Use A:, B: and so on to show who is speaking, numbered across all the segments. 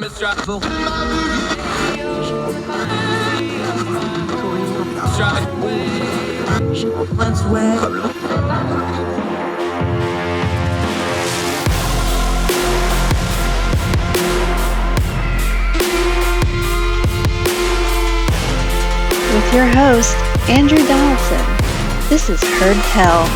A: With your host, Andrew Donaldson. This is Heard Tell.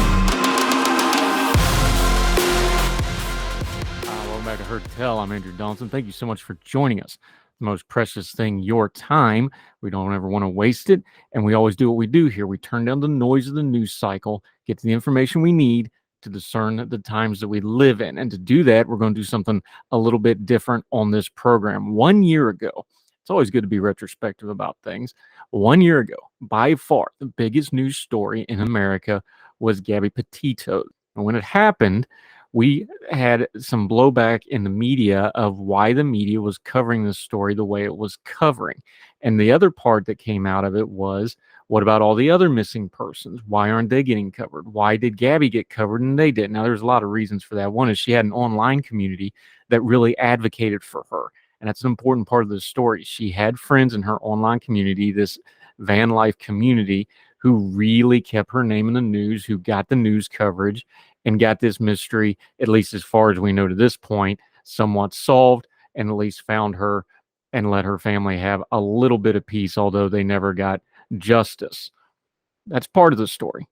B: Welcome back to Heard Tell. I'm Andrew Donaldson. Thank you so much for joining us. The most precious thing, your time. We don't ever want to waste it, and we always do what we do here. We turn down the noise of the news cycle, get to the information we need to discern the times that we live in. And to do that, we're going to do something a little bit different on this program. 1 year ago, it's always good to be retrospective about things. 1 year ago, by far, the biggest news story in America was Gabby Petito. And when it happened, we had some blowback in the media of why the media was covering this story the way it was covering. And the other part that came out of it was, what about all the other missing persons? Why aren't they getting covered? Why did Gabby get covered and they didn't? Now, there's a lot of reasons for that. One is she had an online community that really advocated for her. And that's an important part of the story. She had friends in her online community, this van life community, who really kept her name in the news, who got the news coverage and got this mystery, at least as far as we know to this point, somewhat solved, and at least found her and let her family have a little bit of peace, although they never got justice. That's part of the story.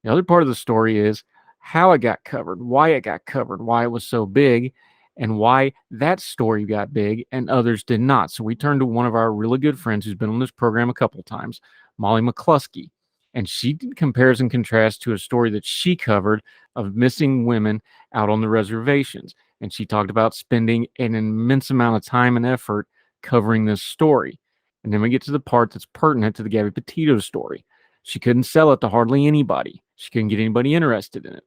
B: The other part of the story is how it got covered, why it got covered, why it was so big, and why that story got big and others did not. So we turned to one of our really good friends who's been on this program a couple times, Molly McCluskey. And she compares and contrasts to a story that she covered of missing women out on the reservations. And she talked about spending an immense amount of time and effort covering this story. And then we get to the part that's pertinent to the Gabby Petito story. She couldn't sell it to hardly anybody. She couldn't get anybody interested in it.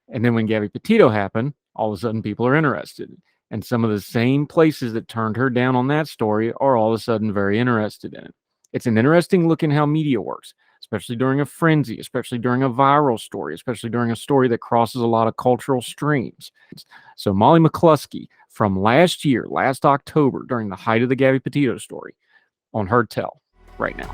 B: And then when Gabby Petito happened, all of a sudden people are interested. And some of the same places that turned her down on that story are all of a sudden very interested in it. It's an interesting look in how media works, especially during a frenzy, especially during a viral story, especially during a story that crosses a lot of cultural streams. So Molly McCluskey from last year, last October, during the height of the Gabby Petito story, on Heard Tell right now.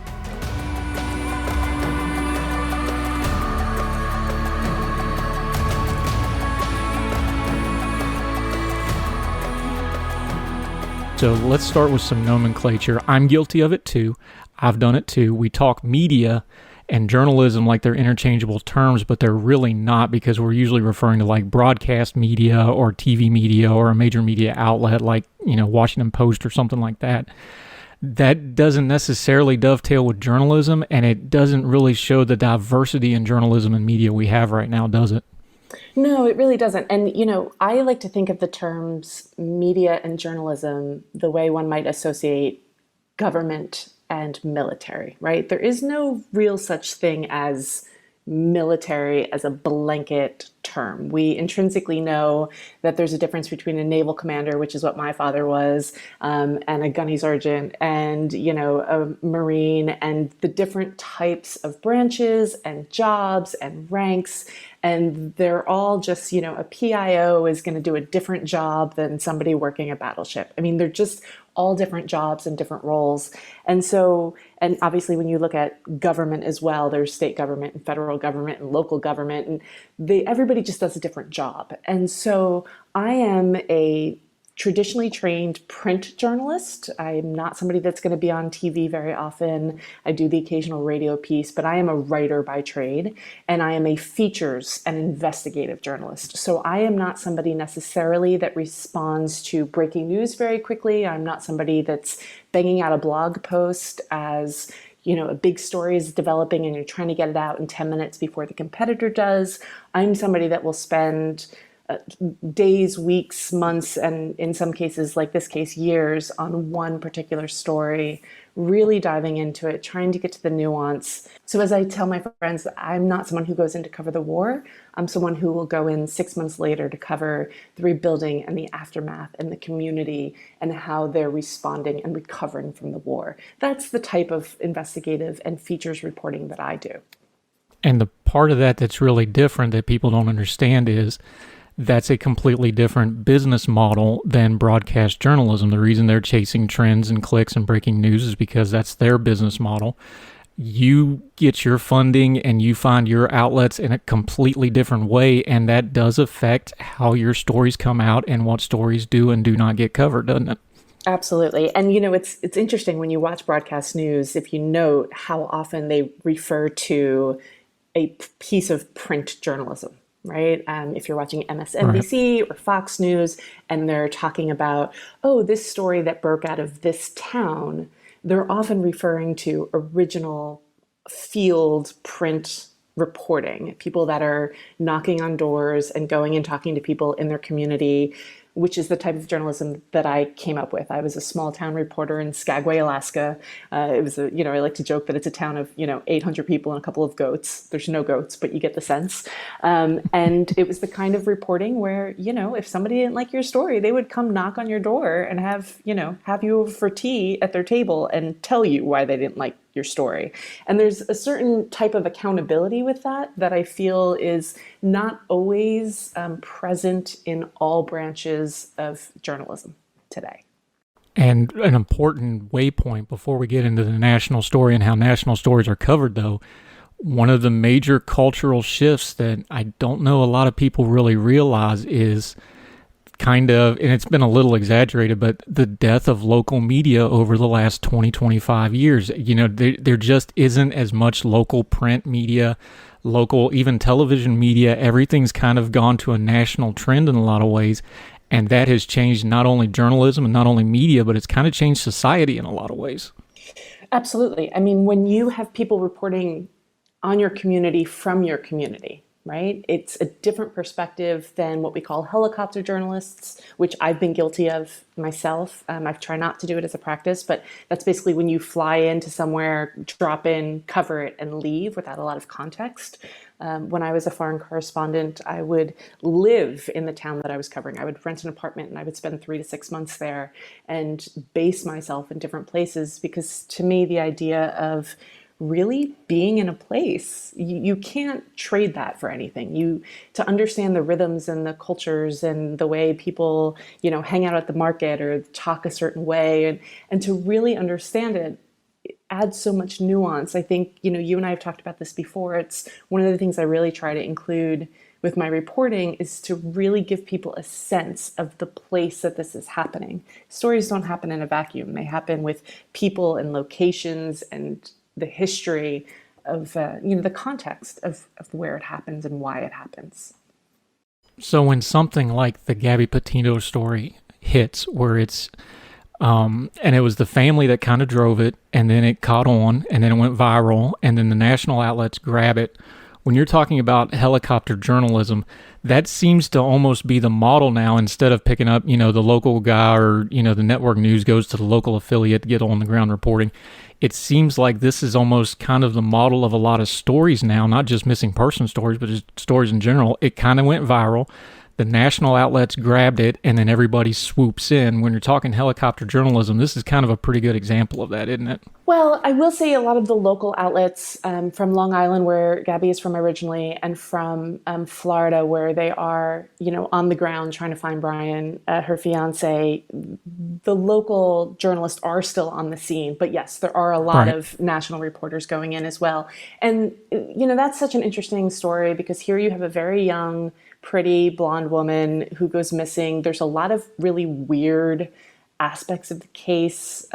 B: So let's start with some nomenclature. I'm guilty of it too. I've done it too. We talk media and journalism like they're interchangeable terms, but they're really not, because we're usually referring to like broadcast media or TV media or a major media outlet like, Washington Post or something like that. That doesn't necessarily dovetail with journalism, and it doesn't really show the diversity in journalism and media we have right now, does it?
C: No, it really doesn't. And, I like to think of the terms media and journalism the way one might associate government and military, right? There is no real such thing as military as a blanket term. We intrinsically know that there's a difference between a naval commander, which is what my father was, and a gunny sergeant, and a Marine, and the different types of branches and jobs and ranks. And they're all just, a PIO is going to do a different job than somebody working a battleship. I mean, they're just all different jobs and different roles. And so, and obviously when you look at government as well, there's state government and federal government and local government, and everybody just does a different job. And so I am a traditionally trained print journalist. I'm not somebody that's going to be on TV very often. I do the occasional radio piece, but I am a writer by trade, and I am a features and investigative journalist. So I am not somebody necessarily that responds to breaking news very quickly. I'm not somebody that's banging out a blog post as a big story is developing and you're trying to get it out in 10 minutes before the competitor does. I'm somebody that will spend days, weeks, months, and in some cases, like this case, years on one particular story, really diving into it, trying to get to the nuance. So as I tell my friends, I'm not someone who goes in to cover the war. I'm someone who will go in 6 months later to cover the rebuilding and the aftermath and the community and how they're responding and recovering from the war. That's the type of investigative and features reporting that I do.
D: And the part of that that's really different that people don't understand is
B: that's a completely different business model than broadcast journalism. The reason they're chasing trends and clicks and breaking news is because that's their business model. You get your funding and you find your outlets in a completely different way, and that does affect how your stories come out and what stories do and do not get covered, doesn't it?
C: Absolutely. And it's interesting when you watch broadcast news, if you note how often they refer to a piece of print journalism, right? If you're watching MSNBC or Fox News and they're talking about, oh, this story that broke out of this town, they're often referring to original field print reporting, people that are knocking on doors and going and talking to people in their community, which is the type of journalism that I came up with. I was a small town reporter in Skagway, Alaska. It was I like to joke that it's a town of, 800 people and a couple of goats. There's no goats, but you get the sense. And it was the kind of reporting where, if somebody didn't like your story, they would come knock on your door and have you over for tea at their table and tell you why they didn't like your story. And there's a certain type of accountability with that I feel is not always present in all branches of journalism today.
B: And an important waypoint before we get into the national story and how national stories are covered, though, one of the major cultural shifts that I don't know a lot of people really realize is kind of, and it's been a little exaggerated, but the death of local media over the last 20, 25 years. There just isn't as much local print media, local, even television media. Everything's kind of gone to a national trend in a lot of ways. And that has changed not only journalism and not only media, but it's kind of changed society in a lot of ways.
C: Absolutely. I mean, when you have people reporting on your community from your community, right? It's a different perspective than what we call helicopter journalists, which I've been guilty of myself. I've tried not to do it as a practice, but that's basically when you fly into somewhere, drop in, cover it, and leave without a lot of context. When I was a foreign correspondent, I would live in the town that I was covering. I would rent an apartment and I would spend 3 to 6 months there and base myself in different places, because to me, the idea of really being in a place, you can't trade that for anything. To understand the rhythms and the cultures and the way people, hang out at the market or talk a certain way, and to really understand it adds so much nuance. I think, you and I have talked about this before. It's one of the things I really try to include with my reporting is to really give people a sense of the place that this is happening. Stories don't happen in a vacuum. They happen with people and locations and the history of, the context of where it happens and why it happens.
B: So when something like the Gabby Petito story hits, where it's, and it was the family that kind of drove it, and then it caught on, and then it went viral, and then the national outlets grab it. When you're talking about helicopter journalism, that seems to almost be the model now. Instead of picking up, the local guy or, the network news goes to the local affiliate to get on the ground reporting. It seems like this is almost kind of the model of a lot of stories now, not just missing person stories, but just stories in general. It kind of went viral. The national outlets grabbed it, and then everybody swoops in. When you're talking helicopter journalism, this is kind of a pretty good example of that, isn't it?
C: Well, I will say a lot of the local outlets from Long Island, where Gabby is from originally, and from Florida, where they are, on the ground trying to find Brian, her fiance, the local journalists are still on the scene. But yes, there are a lot of national reporters going in as well. And, that's such an interesting story, because here you have a very young, pretty blonde woman who goes missing. There's a lot of really weird aspects of the case.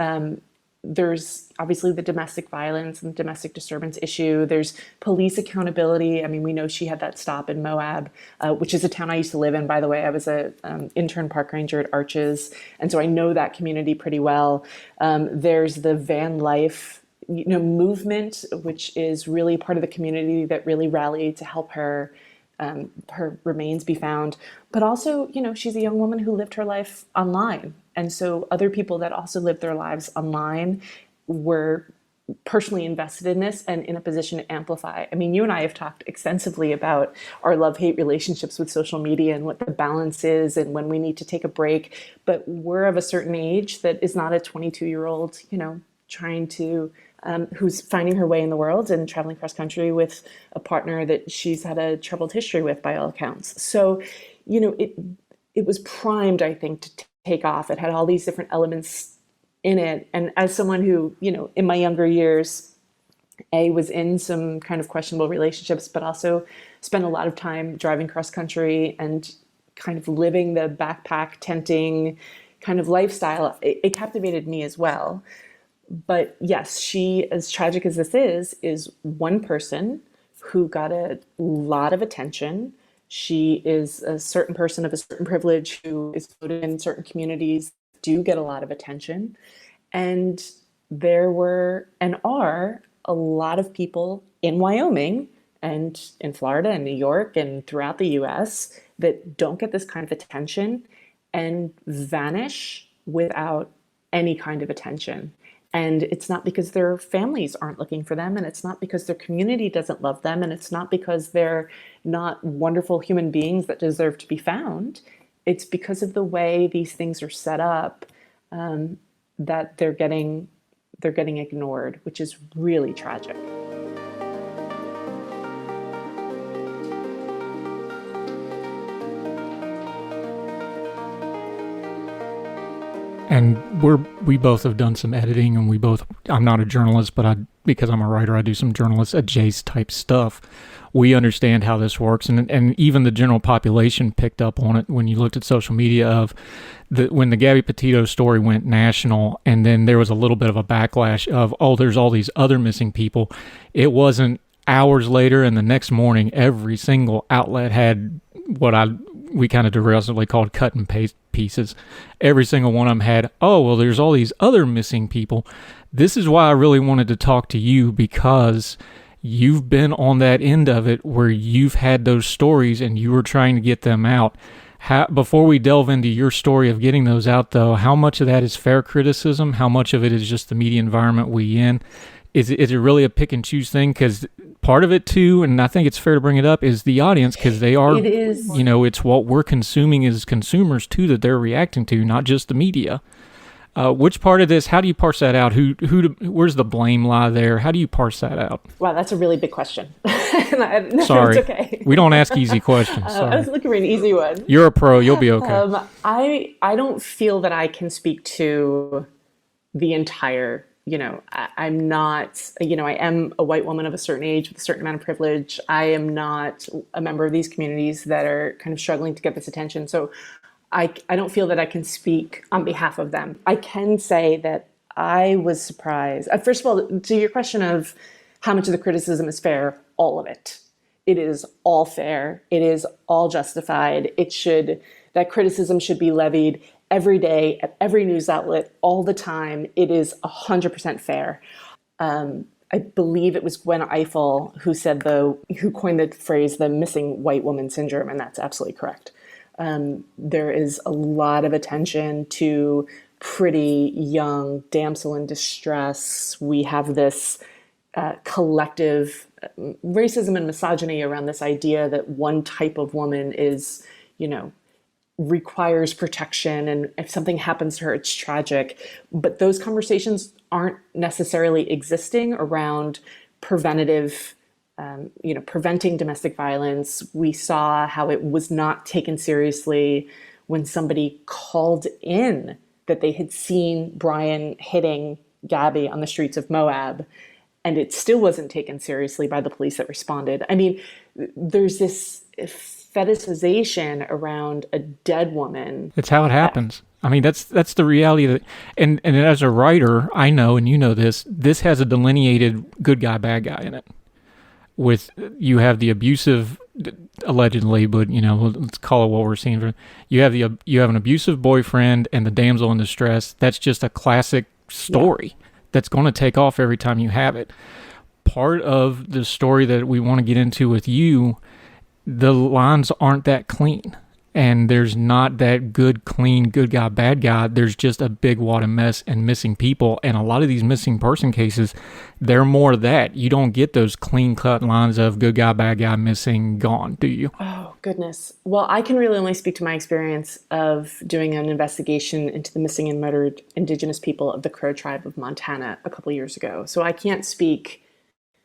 C: There's obviously the domestic violence and domestic disturbance issue. There's police accountability. I mean, we know she had that stop in Moab, which is a town I used to live in, by the way. I was a intern park ranger at Arches, and so I know that community pretty well. There's the van life movement, which is really part of the community that really rallied to help her remains be found. But also, she's a young woman who lived her life online. And so other people that also lived their lives online were personally invested in this and in a position to amplify. I mean, you and I have talked extensively about our love-hate relationships with social media and what the balance is and when we need to take a break. But we're of a certain age that is not a 22-year-old, trying to who's finding her way in the world and traveling cross country with a partner that she's had a troubled history with by all accounts. So, it was primed, I think, to take off. It had all these different elements in it. And as someone who, in my younger years, was in some kind of questionable relationships, but also spent a lot of time driving cross country and kind of living the backpack tenting kind of lifestyle, it captivated me as well. But yes, she, as tragic as this is one person who got a lot of attention. She is a certain person of a certain privilege who is voted in certain communities, do get a lot of attention. And there were and are a lot of people in Wyoming and in Florida and New York and throughout the US that don't get this kind of attention and vanish without any kind of attention. And it's not because their families aren't looking for them, and it's not because their community doesn't love them, and it's not because they're not wonderful human beings that deserve to be found. It's because of the way these things are set up, that they're getting ignored, which is really tragic.
B: And we both have done some editing, and I'm not a journalist, but because I'm a writer, I do some journalist adjacent type stuff. We understand how this works, and even the general population picked up on it when you looked at social media when the Gabby Petito story went national, and then there was a little bit of a backlash of, there's all these other missing people. It wasn't hours later, and the next morning, every single outlet had what we kind of derisively called cut and paste pieces. Every single one of them had, there's all these other missing people. This is why I really wanted to talk to you, because you've been on that end of it where you've had those stories and you were trying to get them out. Before we delve into your story of getting those out, though, how much of that is fair criticism? How much of it is just the media environment we in? Is it really a pick and choose thing? Because part of it too, and I think it's fair to bring it up, is the audience, because they are, it's what we're consuming as consumers too that they're reacting to, not just the media. Which part of this, how do you parse that out? Where's the blame lie there? How do you parse that out?
C: Wow, that's a really big question.
B: Sorry.
C: It's okay.
B: We don't ask easy questions.
C: I was looking for an easy one.
B: You're a pro. You'll be okay.
C: I don't feel that I can speak to the entire, I'm not, I am a white woman of a certain age with a certain amount of privilege. I am not a member of these communities that are kind of struggling to get this attention. So I don't feel that I can speak on behalf of them. I can say that I was surprised. First of all, to your question of how much of the criticism is fair, all of it. It is all fair. It is all justified. That criticism should be levied every day at every news outlet all the time. It is 100% fair. I believe it was Gwen Ifill who coined the phrase, the missing white woman syndrome, and that's absolutely correct. There is a lot of attention to pretty young damsel in distress. We have this collective racism and misogyny around this idea that one type of woman is, requires protection, and if something happens to her, it's tragic. But those conversations aren't necessarily existing around preventative preventing domestic violence. We saw how it was not taken seriously when somebody called in that they had seen Brian hitting Gabby on the streets of Moab, and it still wasn't taken seriously by the police that responded. I mean, there's this fetishization around a dead woman.
B: It's how it happens. I mean, that's the reality of it. And as a writer, I know, and you know this has a delineated good guy, bad guy in it. You have the abusive, allegedly, but let's call it what we're seeing. You have an abusive boyfriend and the damsel in distress. That's just a classic story that's going to take off every time you have it. Part of the story that we want to get into with you, the lines aren't that clean. And there's not that clean, good guy, bad guy. There's just a big wad of mess and missing people. And a lot of these missing person cases, they're more that. You don't get those clean-cut lines of good guy, bad guy, missing, gone, do you?
C: Oh, goodness. Well, I can really only speak to my experience of doing an investigation into the missing and murdered Indigenous people of the Crow tribe of Montana a couple years ago. So I can't speak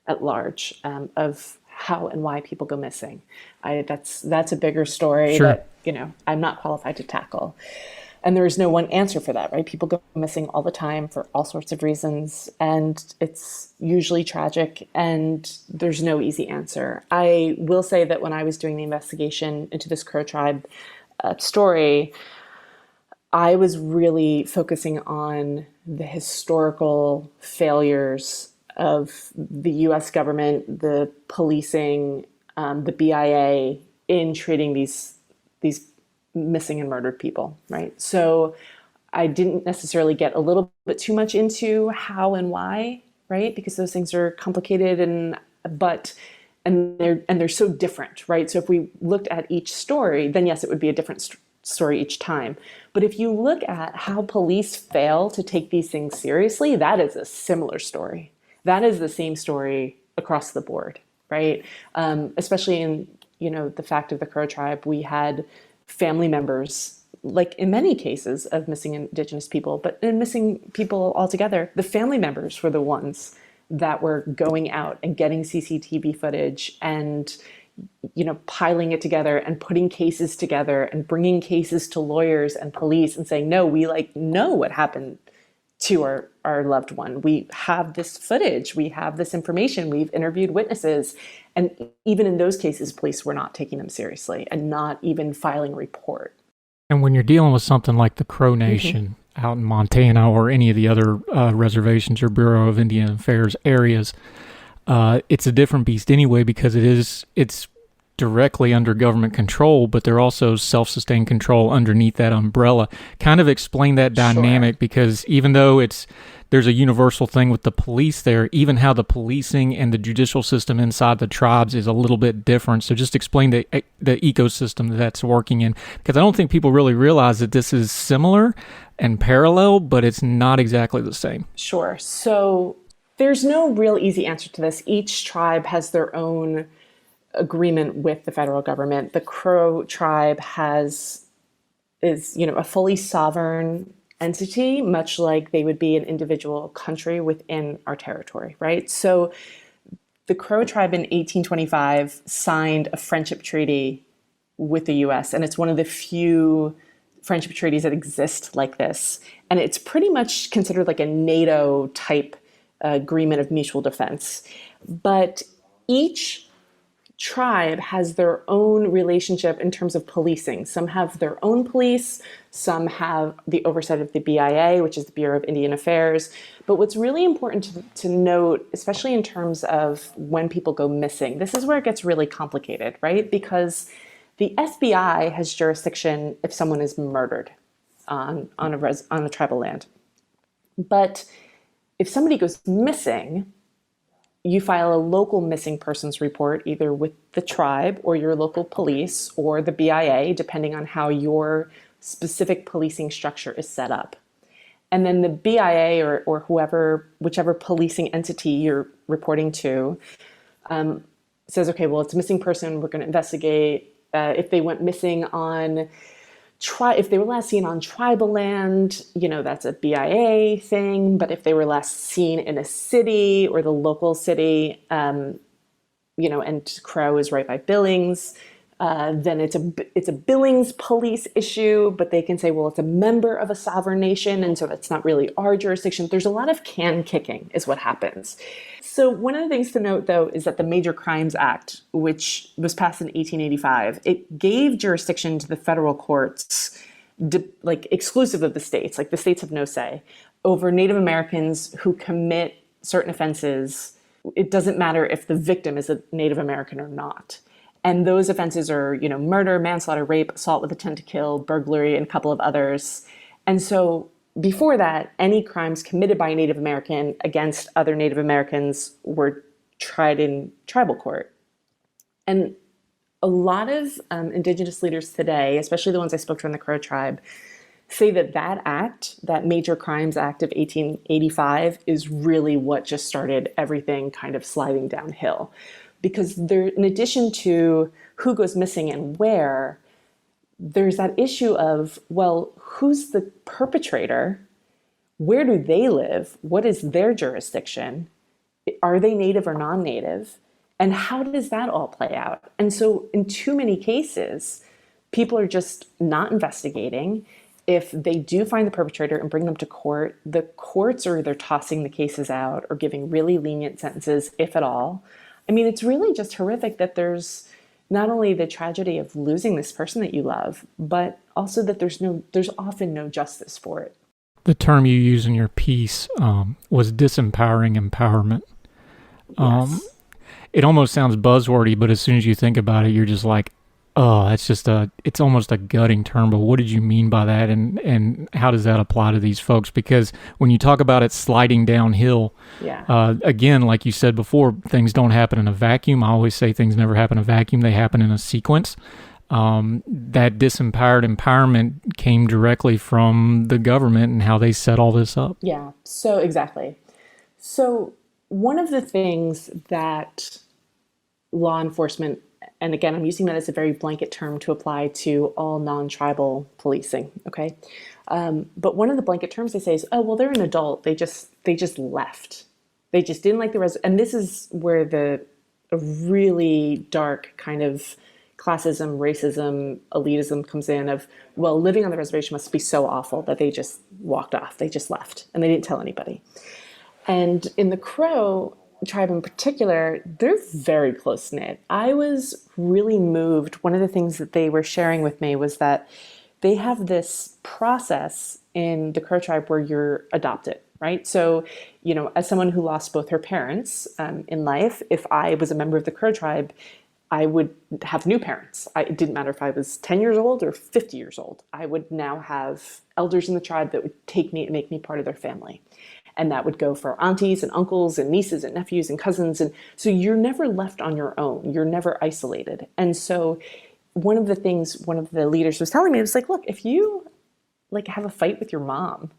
C: at large of how and why people go missing. That's a bigger story
B: Sure.
C: that, I'm not qualified to tackle. And there is no one answer for that, right? People go missing all the time for all sorts of reasons, and it's usually tragic, and there's no easy answer. I will say that when I was doing the investigation into this Crow tribe story, I was really focusing on the historical failures of the US government, the policing, the BIA in treating these missing and murdered people, right? So I didn't necessarily get a little bit too much into how and why, right? Because those things are complicated and they're so different, right? So if we looked at each story, then yes, it would be a different story each time. But if you look at how police fail to take these things seriously, that is a similar story. That is the same story across the board, right? Especially in, the fact of the Crow tribe, we had family members, like in many cases of missing Indigenous people, but in missing people altogether, the family members were the ones that were going out and getting CCTV footage and, piling it together and putting cases together and bringing cases to lawyers and police and saying, no, we know what happened to our loved one. We have this footage. We have this information. We've interviewed witnesses. And even in those cases, police were not taking them seriously and not even filing a report.
B: And when you're dealing with something like the Crow Nation out in Montana or any of the other reservations or Bureau of Indian Affairs areas, it's a different beast anyway, because it's directly under government control, but they're also self-sustained control underneath that umbrella. Kind of explain that dynamic, because even though there's a universal thing with the police there, even how the policing and the judicial system inside the tribes is a little bit different. So just explain the ecosystem that's working in, because I don't think people really realize that this is similar and parallel, but it's not exactly the same.
C: Sure. So there's no real easy answer to this. Each tribe has their own agreement with the federal government. The Crow tribe is a fully sovereign entity, much like they would be an individual country within our territory, right? So the Crow tribe in 1825 signed a friendship treaty with the US, and it's one of the few friendship treaties that exist like this. And it's pretty much considered like a NATO type agreement of mutual defense. But each tribe has their own relationship in terms of policing. Some have their own police, some have the oversight of the BIA, which is the Bureau of Indian Affairs. But what's really important to note, especially in terms of when people go missing, this is where it gets really complicated, right? Because the FBI has jurisdiction if someone is murdered on a tribal land. But if somebody goes missing, you file a local missing persons report, either with the tribe or your local police or the BIA, depending on how your specific policing structure is set up. And then the BIA or whichever policing entity you're reporting to, says, okay, well, it's a missing person. We're going to investigate. If they went missing if they were last seen on tribal land, that's a BIA thing. But if they were last seen in a city or the local city, and Crow is right by Billings, then it's a Billings police issue. But they can say, well, it's a member of a sovereign nation, and so that's not really our jurisdiction. There's a lot of can kicking is what happens. So one of the things to note, though, is that the Major Crimes Act, which was passed in 1885, it gave jurisdiction to the federal courts, exclusive of the states, like the states have no say, over Native Americans who commit certain offenses. It doesn't matter if the victim is a Native American or not. And those offenses are, murder, manslaughter, rape, assault with intent to kill, burglary, and a couple of others. And so before that, any crimes committed by a Native American against other Native Americans were tried in tribal court. And a lot of Indigenous leaders today, especially the ones I spoke to in the Crow tribe, say that act, that Major Crimes Act of 1885, is really what just started everything kind of sliding downhill. Because there, in addition to who goes missing and where, there's that issue of, well, who's the perpetrator? Where do they live? What is their jurisdiction? Are they Native or non-Native? And how does that all play out? And so in too many cases, people are just not investigating. If they do find the perpetrator and bring them to court, the courts are either tossing the cases out or giving really lenient sentences, if at all. I mean, it's really just horrific that there's not only the tragedy of losing this person that you love, but also that there's often no justice for it.
B: The term you use in your piece was disempowering empowerment.
C: Yes.
B: It almost sounds buzzwordy, but as soon as you think about it, you're just like, oh, it's almost a gutting term, but what did you mean by that? And how does that apply to these folks? Because when you talk about it sliding downhill, again, like you said before, things don't happen in a vacuum. I always say things never happen in a vacuum. They happen in a sequence. That disempowered empowerment came directly from the government and how they set all this up.
C: Yeah, so exactly. So one of the things that law enforcement, and again, I'm using that as a very blanket term to apply to all non-tribal policing, okay? But one of the blanket terms they say is, oh, well, they're an adult. They just left. They just didn't like the and this is where a really dark kind of classism, racism, elitism comes in of, well, living on the reservation must be so awful that they just walked off. They just left and they didn't tell anybody. And in the Crow tribe in particular, they're very close-knit. I was really moved. One of the things that they were sharing with me was that they have this process in the Crow tribe where you're adopted, right? So, as someone who lost both her parents in life, if I was a member of the Crow tribe, I would have new parents. It didn't matter if I was 10 years old or 50 years old. I would now have elders in the tribe that would take me and make me part of their family. And that would go for aunties and uncles and nieces and nephews and cousins. And so you're never left on your own. You're never isolated. And so one of the things one of the leaders was telling me was like, look, if you have a fight with your mom,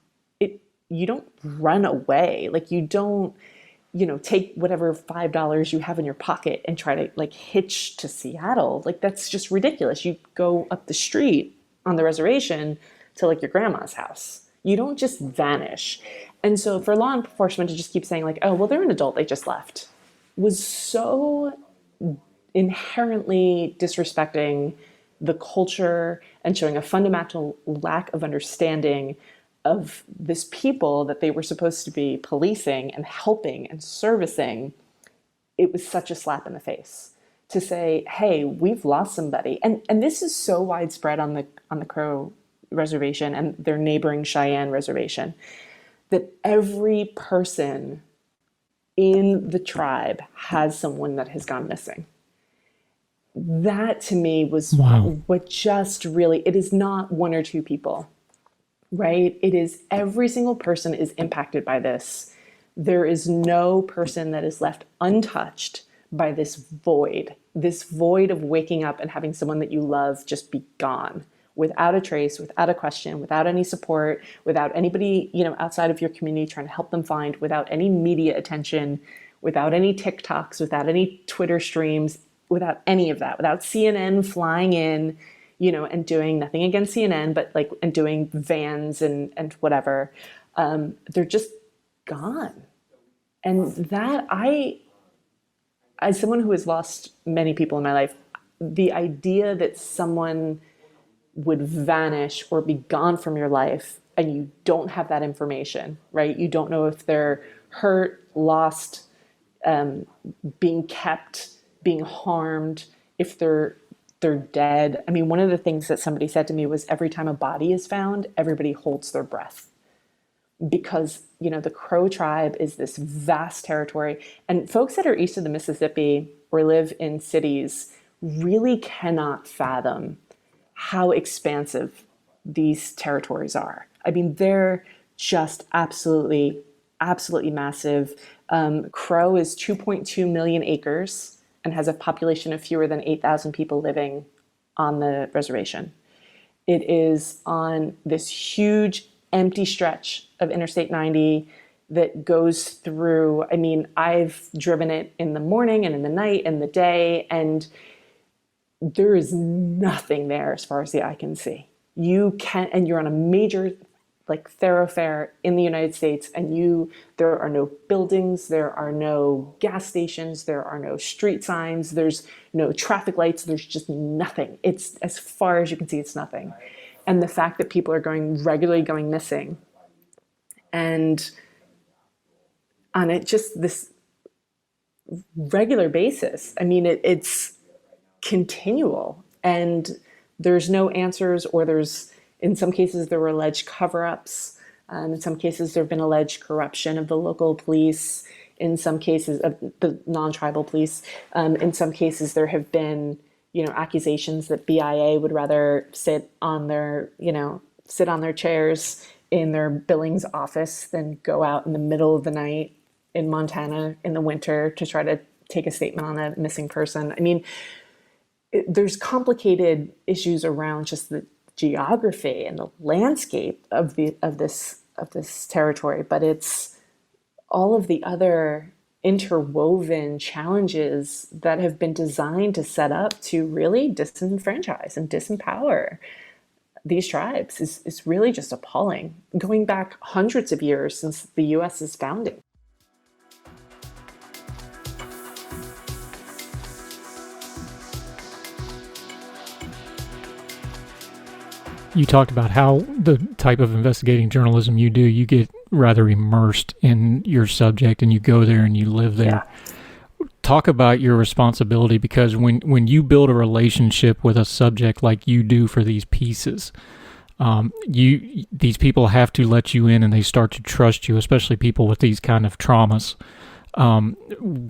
C: you don't run away. You don't, take whatever $5 you have in your pocket and try to hitch to Seattle. That's just ridiculous. You go up the street on the reservation to your grandma's house. You don't just vanish. And so for law enforcement to just keep saying oh, well, they're an adult, they just left, was so inherently disrespecting the culture and showing a fundamental lack of understanding of this people that they were supposed to be policing and helping and servicing. It was such a slap in the face to say, hey, we've lost somebody. And this is so widespread on the Crow reservation and their neighboring Cheyenne reservation, that every person in the tribe has someone that has gone missing. That to me was what just really, it is not one or two people, right? It is every single person is impacted by this. There is no person that is left untouched by this void of waking up and having someone that you love just be gone. Without a trace, without a question, without any support, without anybody, outside of your community trying to help them find, without any media attention, without any TikToks, without any Twitter streams, without any of that, without CNN flying in, and doing nothing against CNN, but and doing vans and whatever. They're just gone. And that as someone who has lost many people in my life, the idea that someone would vanish or be gone from your life and you don't have that information, right? You don't know if they're hurt, lost, being kept, being harmed, if they're dead. I mean, one of the things that somebody said to me was every time a body is found, everybody holds their breath. Because, the Crow tribe is this vast territory, and folks that are east of the Mississippi or live in cities really cannot fathom how expansive these territories are. I mean, they're just absolutely, absolutely massive. Crow is 2.2 million acres and has a population of fewer than 8,000 people living on the reservation. It is on this huge empty stretch of Interstate 90 that goes through, I've driven it in the morning and in the night and the day, and there is nothing there as far as the eye can see. And you're on a major like thoroughfare in the United States, and there are no buildings, there are no gas stations, there are no street signs, there's no traffic lights, there's just nothing. It's, as far as you can see, it's nothing. And the fact that people are regularly going missing, and on it just this regular basis. I mean, it's continual, and there's no answers, or in some cases there were alleged cover-ups. In some cases there have been alleged corruption of the local police. In some cases of the non-tribal police. In some cases there have been, accusations that BIA would rather sit on their chairs in their Billings office than go out in the middle of the night in Montana in the winter to try to take a statement on a missing person. I mean, there's complicated issues around just the geography and the landscape of this territory, but it's all of the other interwoven challenges that have been designed to set up to really disenfranchise and disempower these tribes is really just appalling, going back hundreds of years since the U.S.'s founding.
B: You talked about how the type of investigating journalism you do, you get rather immersed in your subject and you go there and you live there. Yeah. Talk about your responsibility, because when you build a relationship with a subject like you do for these pieces, these people have to let you in and they start to trust you, especially people with these kind of traumas.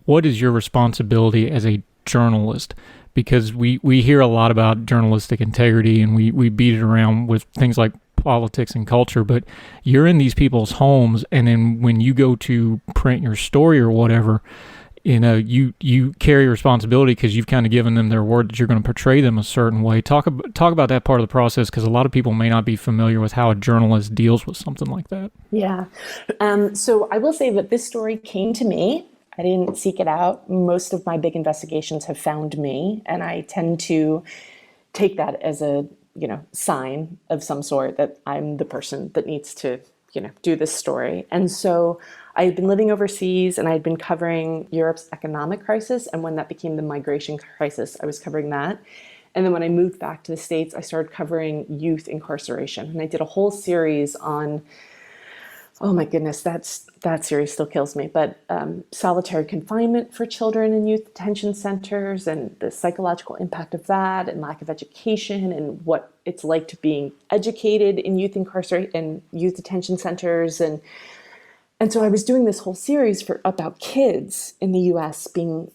B: What is your responsibility as a journalist? Because we hear a lot about journalistic integrity and we beat it around with things like politics and culture, but you're in these people's homes, and then when you go to print your story or whatever, you carry responsibility because you've kind of given them their word that you're going to portray them a certain way. Talk about that part of the process, because a lot of people may not be familiar with how a journalist deals with something like that.
C: Yeah. So I will say that this story came to me. I didn't seek it out. Most of my big investigations have found me, and I tend to take that as a, sign of some sort that I'm the person that needs to, do this story. And so I had been living overseas, and I had been covering Europe's economic crisis, and when that became the migration crisis, I was covering that. And then when I moved back to the States, I started covering youth incarceration, and I did a whole series on, oh my goodness, that series still kills me, but solitary confinement for children in youth detention centers, and the psychological impact of that, and lack of education, and what it's like to being educated in youth youth detention centers. And so I was doing this whole series about kids in the US being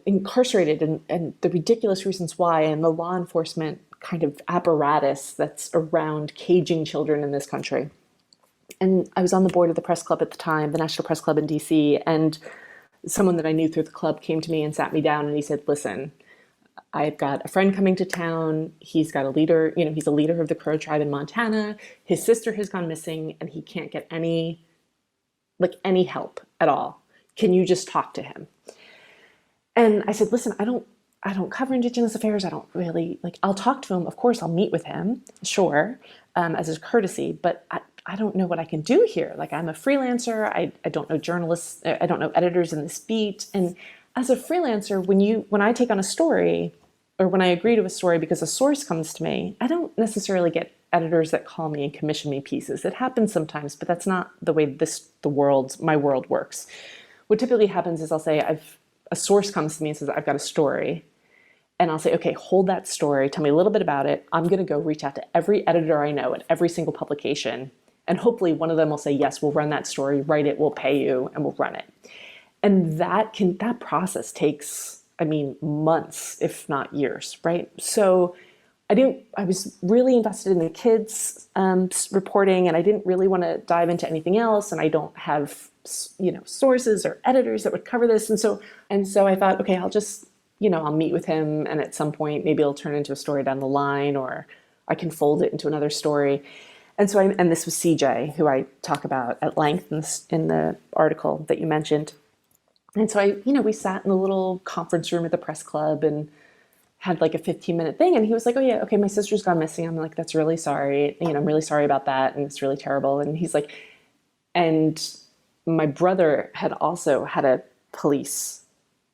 C: incarcerated, and the ridiculous reasons why, and the law enforcement kind of apparatus that's around caging children in this country. And I was on the board of the press club at the time, the National Press Club in DC, and someone that I knew through the club came to me and sat me down, and he said, listen, I've got a friend coming to town. He's got a leader, he's a leader of the Crow tribe in Montana. His sister has gone missing, and he can't get any help at all. Can you just talk to him? And I said, listen, I don't cover Indigenous affairs. I don't really, I'll talk to him. Of course, I'll meet with him, sure, as a courtesy, but I don't know what I can do here. I'm a freelancer. I don't know journalists. I don't know editors in this beat. And as a freelancer, when I take on a story, or when I agree to a story because a source comes to me, I don't necessarily get editors that call me and commission me pieces. It happens sometimes, but that's not the way my world works. What typically happens is I'll say a source comes to me and says, I've got a story. And I'll say, okay, hold that story. Tell me a little bit about it. I'm going to go reach out to every editor I know at every single publication. And hopefully one of them will say, yes, we'll run that story, write it, we'll pay you, and we'll run it. And that process takes, months, if not years, right? So I was really invested in the kids reporting, and I didn't really want to dive into anything else. And I don't have, sources or editors that would cover this. And so I thought, okay, I'll just, I'll meet with him, and at some point, maybe it'll turn into a story down the line, or I can fold it into another story. And so and this was CJ, who I talk about at length in the article that you mentioned. And so we sat in a little conference room at the press club and had like a 15-minute thing, and he was like, oh yeah, okay, my sister's gone missing. I'm like, that's really sorry. I'm really sorry about that. And it's really terrible. And he's like, and my brother had also had a police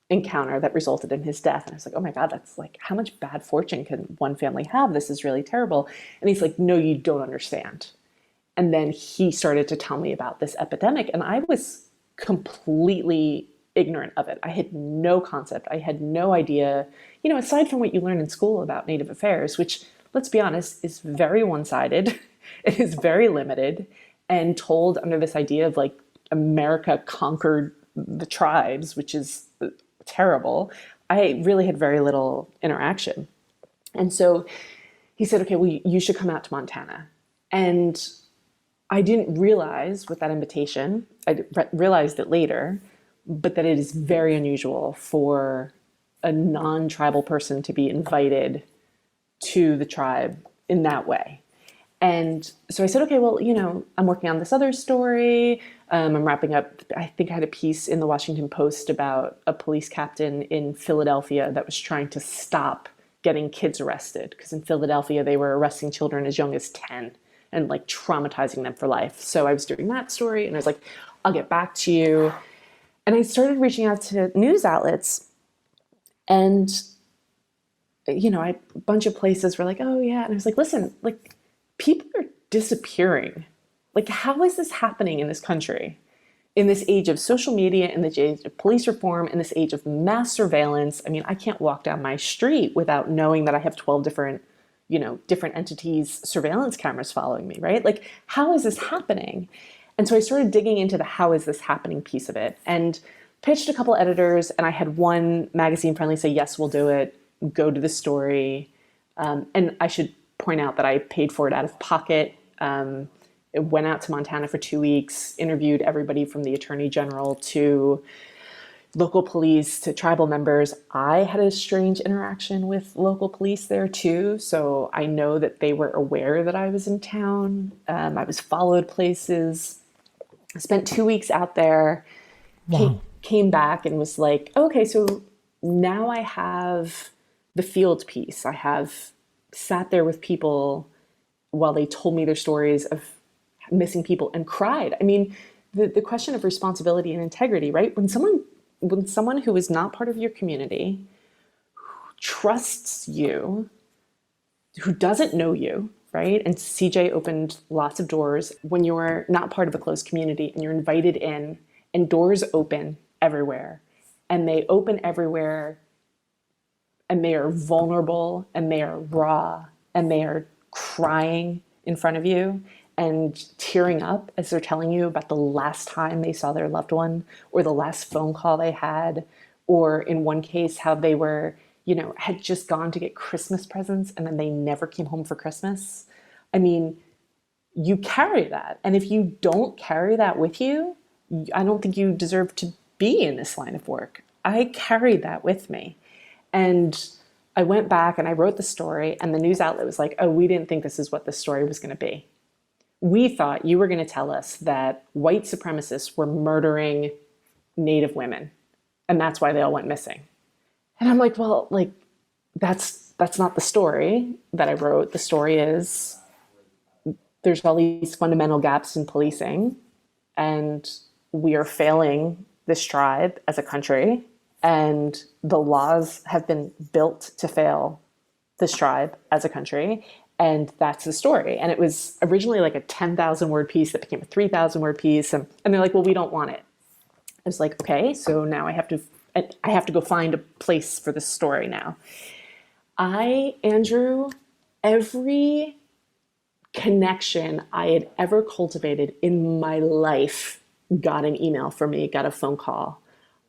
C: encounter that resulted in his death. And I was like, oh my God, that's like, how much bad fortune can one family have? This is really terrible. And he's like, no, you don't understand. And then he started to tell me about this epidemic, and I was completely ignorant of it. I had no concept. I had no idea, aside from what you learn in school about Native affairs, which, let's be honest, is very one-sided. It is very limited and told under this idea of like America conquered the tribes, which is terrible. I really had very little interaction. And so he said, okay, well, you should come out to Montana. And I didn't realize with that invitation, I realized it later, but that it is very unusual for a non-tribal person to be invited to the tribe in that way. And so I said, okay, well, I'm working on this other story. I'm wrapping up, I think I had a piece in the Washington Post about a police captain in Philadelphia that was trying to stop getting kids arrested, because in Philadelphia, they were arresting children as young as 10 and like traumatizing them for life. So I was doing that story, and I was like, I'll get back to you. And I started reaching out to news outlets, and, a bunch of places were like, oh yeah. And I was like, listen, like, people are disappearing. Like, how is this happening in this country? In this age of social media, in this age of police reform, in this age of mass surveillance? I mean, I can't walk down my street without knowing that I have 12 different entities' surveillance cameras following me, right? Like, how is this happening? And so I started digging into the how is this happening piece of it, and pitched a couple editors, and I had one magazine friendly say, yes, we'll do it, go to the story. And I should point out that I paid for it out of pocket. It went out to Montana for 2 weeks, interviewed everybody from the attorney general to local police to tribal members. I had a strange interaction with local police there too. So I know that they were aware that I was in town. I was followed places. I spent 2 weeks out there, came back and was like, okay, so now I have the field piece. I have sat there with people while they told me their stories of missing people and cried. I mean, the question of responsibility and integrity, right? When someone who is not part of your community, who trusts you, who doesn't know you, right? And CJ opened lots of doors when you're not part of a close community and you're invited in, and doors open everywhere, and they open everywhere, and they are vulnerable, and they are raw, and they are crying in front of you and tearing up as they're telling you about the last time they saw their loved one, or the last phone call they had, or in one case, how they were, had just gone to get Christmas presents and then they never came home for Christmas. I mean, you carry that. And if you don't carry that with you, I don't think you deserve to be in this line of work. I carried that with me. And I went back and I wrote the story, and the news outlet was like, oh, we didn't think this is what the story was going to be. We thought you were going to tell us that white supremacists were murdering Native women, and that's why they all went missing. And I'm like, well, like, that's not the story that I wrote. The story is there's all these fundamental gaps in policing, and we are failing this tribe as a country, and the laws have been built to fail this tribe as a country. And that's the story. And it was originally like a 10,000 word piece that became a 3,000 word piece. And they're like, well, we don't want it. I was like, okay, so now I have to go find a place for this story now. Andrew, every connection I had ever cultivated in my life got an email from me, got a phone call.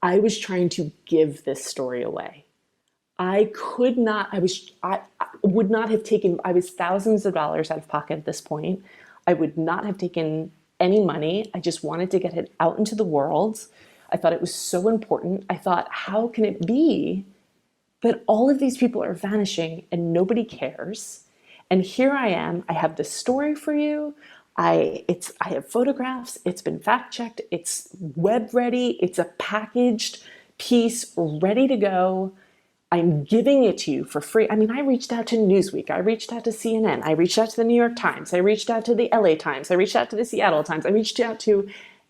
C: I was trying to give this story away. I would not have taken, I was thousands of dollars out of pocket at this point. I would not have taken any money. I just wanted to get it out into the world. I thought it was so important. I thought, how can it be that all of these people are vanishing and nobody cares? And here I am, I have this story for you. I have photographs, it's been fact checked, it's web ready, it's a packaged piece ready to go. I'm giving it to you for free. I mean, I reached out to Newsweek. I reached out to CNN. I reached out to the New York Times. I reached out to the LA Times. I reached out to the Seattle Times. I reached out to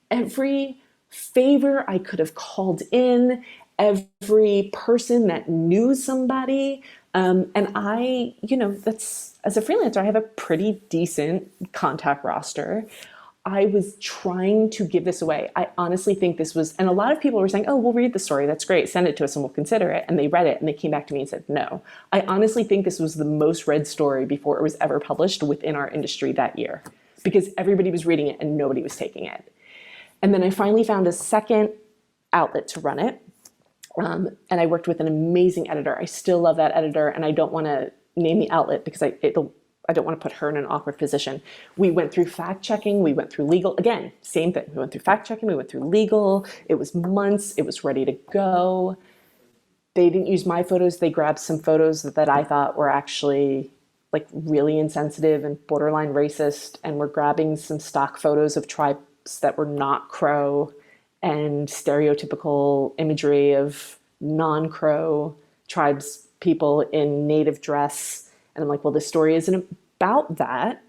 C: every favor I could have called in, every person that knew somebody. And I, that's, as a freelancer, I have a pretty decent contact roster. I was trying to give this away. I honestly think this was, and a lot of people were saying, oh, we'll read the story. That's great. Send it to us and we'll consider it. And they read it and they came back to me and said, no. I honestly think this was the most read story before it was ever published within our industry that year, because everybody was reading it and nobody was taking it. And then I finally found a second outlet to run it. And I worked with an amazing editor. I still love that editor, and I don't want to name the outlet because I don't want to put her in an awkward position. We went through fact checking. We went through legal. Again, same thing. We went through fact checking. We went through legal. It was months. It was ready to go. They didn't use my photos. They grabbed some photos that I thought were actually like really insensitive and borderline racist, and were grabbing some stock photos of tribes that were not Crow and stereotypical imagery of non-Crow tribes people in native dress. And I'm like, well, this story isn't about that.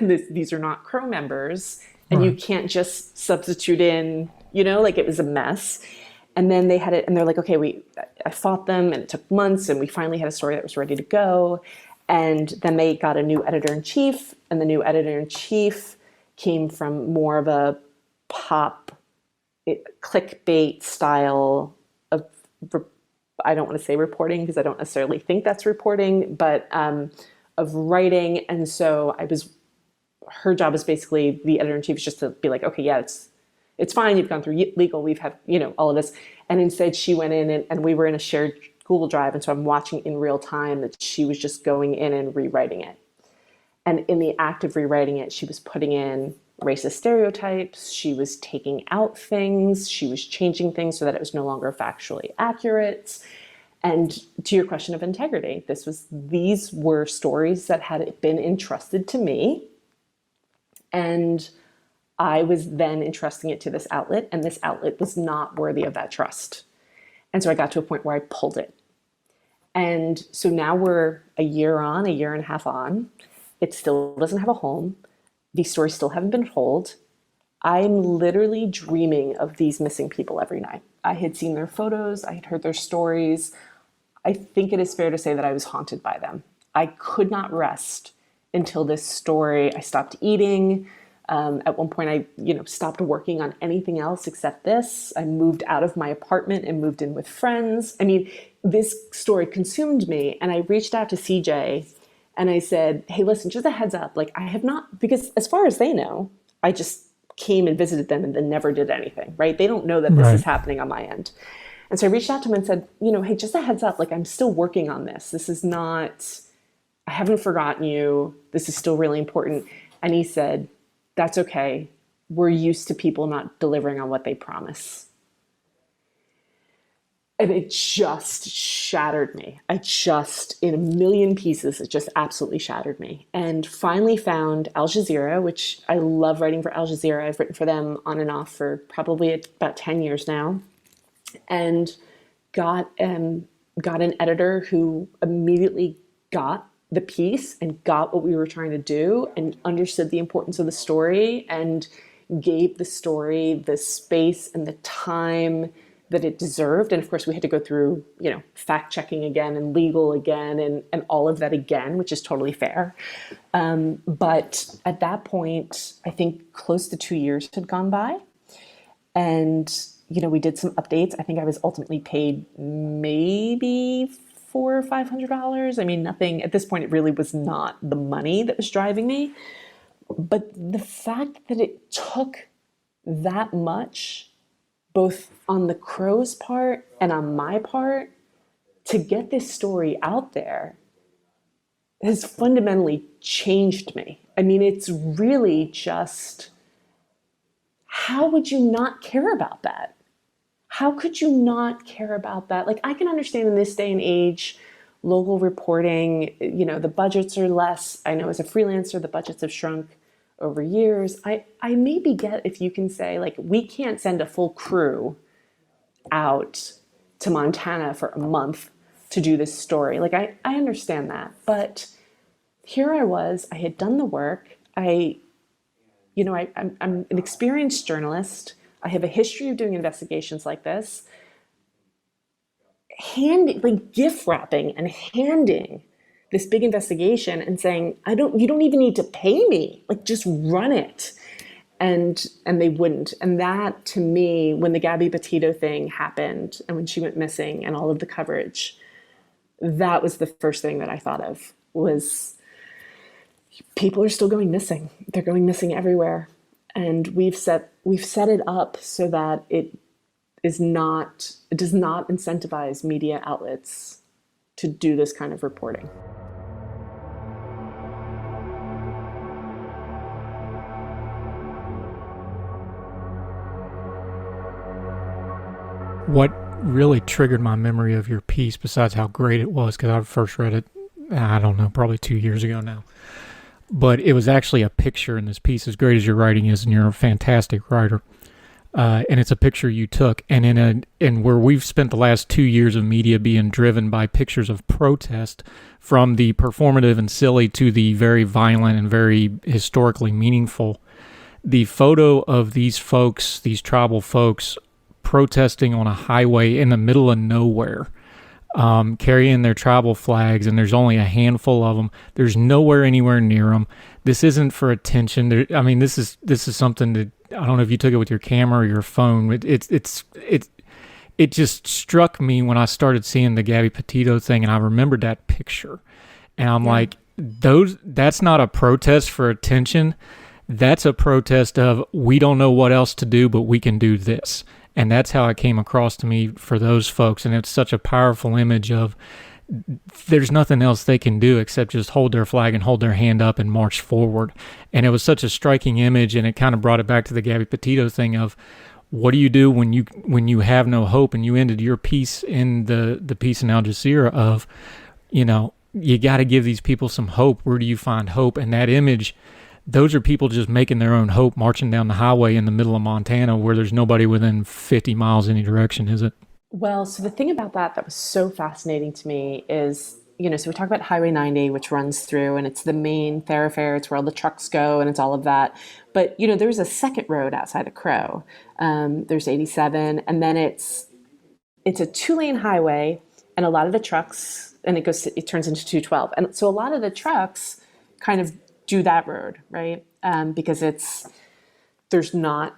C: These are not Crow members. And right. You can't just substitute in, like it was a mess. And then they had it, and they're like, okay, I fought them, and it took months, and we finally had a story that was ready to go. And then they got a new editor-in-chief, and the new editor-in-chief came from more of a pop clickbait style of, I don't want to say reporting because I don't necessarily think that's reporting, but of writing. And so her job is basically, the editor-in-chief is just to be like, okay, yeah, it's fine. You've gone through legal. We've had, all of this. And instead she went in and we were in a shared Google Drive. And so I'm watching in real time that she was just going in and rewriting it. And in the act of rewriting it, she was putting in racist stereotypes. She was taking out things. She was changing things so that it was no longer factually accurate. And to your question of integrity, these were stories that had been entrusted to me. And I was then entrusting it to this outlet, and this outlet was not worthy of that trust. And so I got to a point where I pulled it. And so now we're a year and a half on. It still doesn't have a home. These stories still haven't been told. I'm literally dreaming of these missing people every night. I had seen their photos. I had heard their stories. I think it is fair to say that I was haunted by them. I could not rest until this story. I stopped eating. At one point, I stopped working on anything else except this. I moved out of my apartment and moved in with friends. I mean, this story consumed me. And I reached out to CJ and I said, hey, listen, just a heads up. Like, I have not, because as far as they know, I just came and visited them and then never did anything, right? They don't know that this is happening on my end. And so I reached out to him and said, hey, just a heads up. Like, I'm still working on this. This is not, I haven't forgotten you. This is still really important. And he said, that's okay. We're used to people not delivering on what they promise. And it just shattered me. In a million pieces, it just absolutely shattered me. And finally found Al Jazeera, which I love writing for Al Jazeera. I've written for them on and off for probably about 10 years now. And got an editor who immediately got the piece and got what we were trying to do and understood the importance of the story and gave the story the space and the time that it deserved. And of course we had to go through, fact checking again and legal again and all of that again, which is totally fair. But at that point, I think close to 2 years had gone by, and, we did some updates. I think I was ultimately paid maybe $400 or $500. I mean, nothing at this point. It really was not the money that was driving me, but the fact that it took that much, both on the Crow's part and on my part, to get this story out there has fundamentally changed me. I mean, it's really just, how would you not care about that? How could you not care about that? Like, I can understand in this day and age, local reporting, the budgets are less. I know as a freelancer, the budgets have shrunk over years. I maybe get if you can say, like, we can't send a full crew out to Montana for a month to do this story. Like, I understand that. But here I was, I had done the work. I'm an experienced journalist. I have a history of doing investigations like this. Gift wrapping and handing this big investigation and saying, you don't even need to pay me. Like, just run it. And they wouldn't. And that, to me, when the Gabby Petito thing happened and when she went missing and all of the coverage, that was the first thing that I thought of, was people are still going missing. They're going missing everywhere. And we've set it up so that it does not incentivize media outlets to do this kind of reporting.
B: What really triggered my memory of your piece, besides how great it was, because I first read it, I don't know, probably 2 years ago now, but it was actually a picture in this piece, as great as your writing is, and you're a fantastic writer. And it's a picture you took, and where we've spent the last 2 years of media being driven by pictures of protest, from the performative and silly to the very violent and very historically meaningful, the photo of these folks, these tribal folks, protesting on a highway in the middle of nowhere, carrying their tribal flags, and there's only a handful of them. There's nowhere anywhere near them. This isn't for attention. This is something that, I don't know if you took it with your camera or your phone. It just struck me when I started seeing the Gabby Petito thing, and I remembered that picture, and I'm like, that's not a protest for attention. That's a protest of, we don't know what else to do, but we can do this. And that's how it came across to me for those folks. And it's such a powerful image of, there's nothing else they can do except just hold their flag and hold their hand up and march forward. And it was such a striking image, and it kind of brought it back to the Gabby Petito thing of, what do you do when you have no hope? And you ended your piece in the piece in Al Jazeera of, you got to give these people some hope. Where do you find hope? And that image, those are people just making their own hope, marching down the highway in the middle of Montana where there's nobody within 50 miles any direction, is it?
C: Well, so the thing about that was so fascinating to me is, so we talk about Highway 90, which runs through, and it's the main thoroughfare. It's where all the trucks go, and it's all of that. But, there's a second road outside of Crow. There's 87, and then it's a 2-lane highway, and a lot of the trucks, and it turns into 212. And so a lot of the trucks kind of do that road, right? Because there's not,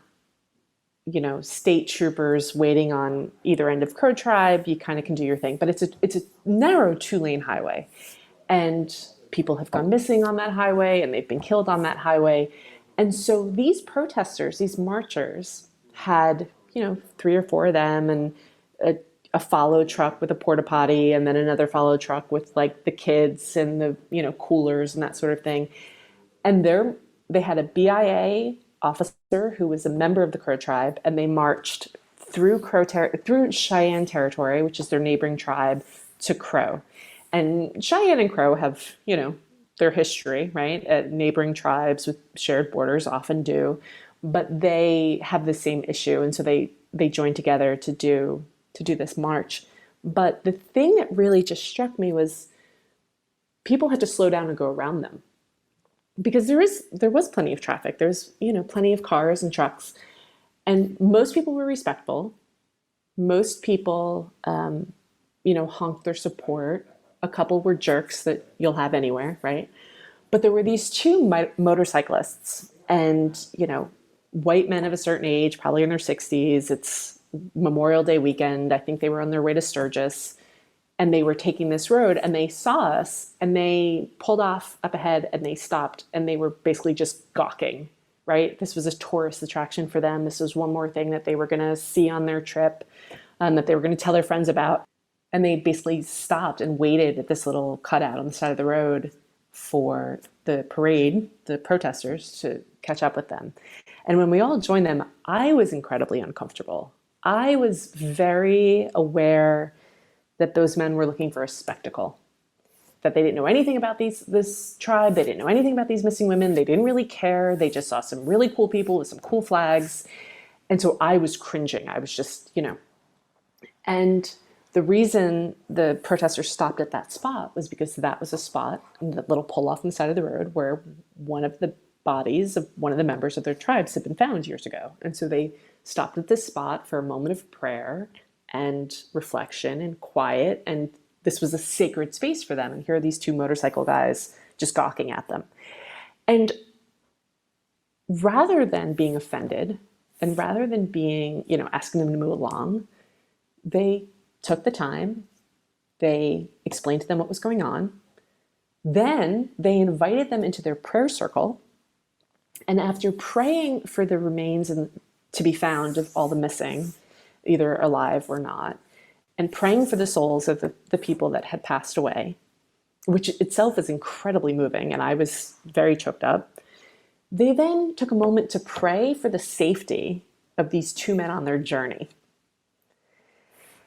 C: state troopers waiting on either end of Crow Tribe. You kind of can do your thing, but it's a narrow 2-lane highway, and people have gone missing on that highway, and they've been killed on that highway. And so these protesters, these marchers, had 3 or 4 of them, and a follow truck with a porta potty, and then another follow truck with like the kids and the coolers and that sort of thing. And they had a BIA officer who was a member of the Crow Tribe, and they marched through Cheyenne territory, which is their neighboring tribe, to Crow. And Cheyenne and Crow have, their history, right? Neighboring tribes with shared borders often do, but they have the same issue, and so they joined together to do this march. But the thing that really just struck me was people had to slow down and go around them, because there was plenty of traffic. There's, plenty of cars and trucks, and most people were respectful. Most people, honked their support. A couple were jerks that you'll have anywhere, right? But there were these 2 motorcyclists, and, white men of a certain age, probably in their 60s. It's Memorial Day weekend. I think they were on their way to Sturgis. And they were taking this road, and they saw us, and they pulled off up ahead, and they stopped, and they were basically just gawking, right? This was a tourist attraction for them. This was one more thing that they were going to see on their trip, that they were going to tell their friends about. And they basically stopped and waited at this little cutout on the side of the road for the parade, the protesters, to catch up with them. And when we all joined them, I was incredibly uncomfortable. I was very aware that those men were looking for a spectacle, that they didn't know anything about this tribe. They didn't know anything about these missing women. They didn't really care. They just saw some really cool people with some cool flags. And so I was cringing. I was just, and The reason the protesters stopped at that spot was because that was a spot, that little pull off on the side of the road, where one of the bodies of one of the members of their tribes had been found years ago. And so they stopped at this spot for a moment of prayer and reflection and quiet. And this was a sacred space for them. And here are these two motorcycle guys just gawking at them. And rather than being offended and rather than being, asking them to move along, they took the time, they explained to them what was going on. Then they invited them into their prayer circle. And after praying for the remains to be found of all the missing, either alive or not, and praying for the souls of the people that had passed away, which itself is incredibly moving, and I was very choked up, they then took a moment to pray for the safety of these two men on their journey.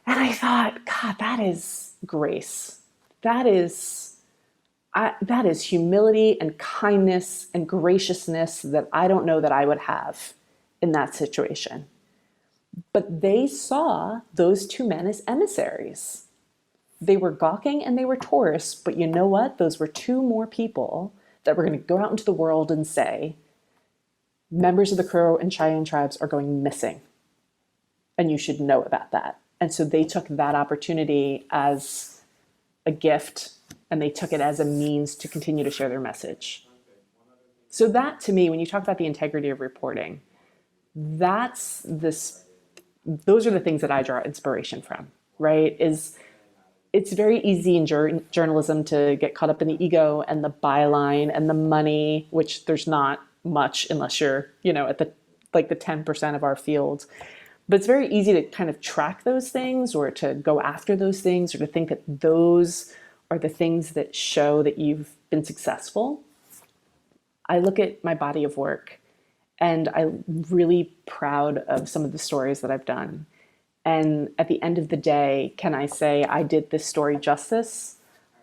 C: And I thought, God, that is grace. That is humility and kindness and graciousness that I don't know that I would have in that situation. But they saw those two men as emissaries. They were gawking and they were tourists, but you know what? Those were two more people that were going to go out into the world and say, members of the Crow and Cheyenne tribes are going missing, and you should know about that. And so they took that opportunity as a gift, and they took it as a means to continue to share their message. So that, to me, when you talk about the integrity of reporting, those are the things that I draw inspiration from, right? It's very easy in journalism to get caught up in the ego and the byline and the money, which there's not much unless you're, at the 10% of our field. But it's very easy to kind of track those things or to go after those things or to think that those are the things that show that you've been successful. I look at my body of work and I'm really proud of some of the stories that I've done. And at the end of the day, can I say I did this story justice?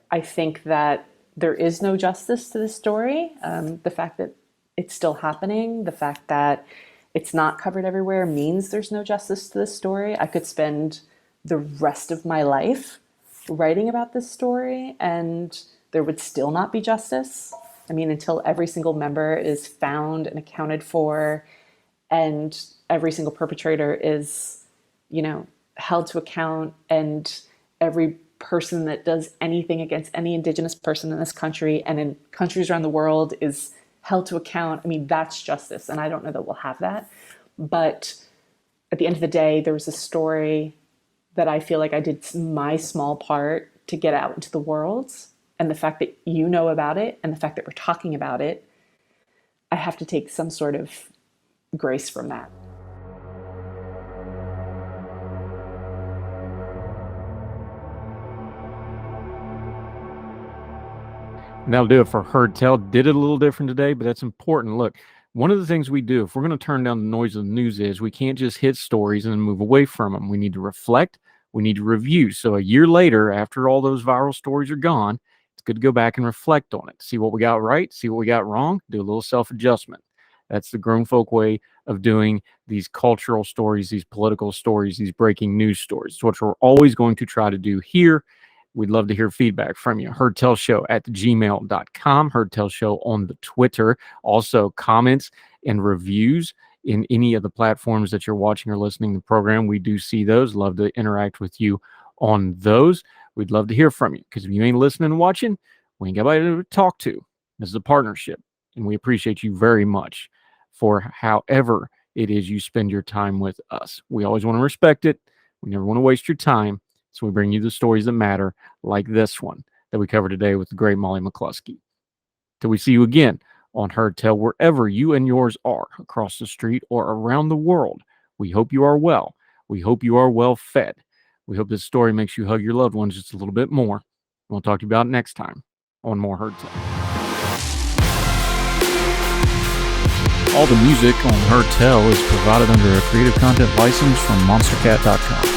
C: I think that there is no justice to this story. The fact that it's still happening, the fact that it's not covered everywhere means there's no justice to this story. I could spend the rest of my life writing about this story and there would still not be justice. I mean, until every single member is found and accounted for and every single perpetrator is, held to account, and every person that does anything against any Indigenous person in this country and in countries around the world is held to account. I mean, that's justice. And I don't know that we'll have that. But at the end of the day, there was a story that I feel like I did my small part to get out into the world. And the fact that you know about it and the fact that we're talking about it, I have to take some sort of grace from that.
B: And that'll do it for Heard Tell. Did it a little different today, but that's important. Look, one of the things we do, if we're going to turn down the noise of the news, is we can't just hit stories and then move away from them. We need to reflect. We need to review. So a year later, after all those viral stories are gone, it's good to go back and reflect on it. See what we got right, see what we got wrong, do a little self-adjustment. That's the grown folk way of doing these cultural stories, these political stories, these breaking news stories. It's what we're always going to try to do here. We'd love to hear feedback from you. heardtellshow@gmail.com. Heardtellshow on the Twitter. Also, comments and reviews in any of the platforms that you're watching or listening to the program. We do see those. Love to interact with you on those. We'd love to hear from you, because if you ain't listening and watching, we ain't got anybody to talk to. This is a partnership, and we appreciate you very much for however it is you spend your time with us. We always want to respect it. We never want to waste your time. So we bring you the stories that matter, like this one that we covered today with the great Molly McCluskey. Till we see you again on Heard Tell, wherever you and yours are, across the street or around the world. We hope you are well. We hope you are well fed. We hope this story makes you hug your loved ones just a little bit more. We'll talk to you about it next time on More Heard Tell. All the music on Heard Tell is provided under a Creative Content license from monstercat.com.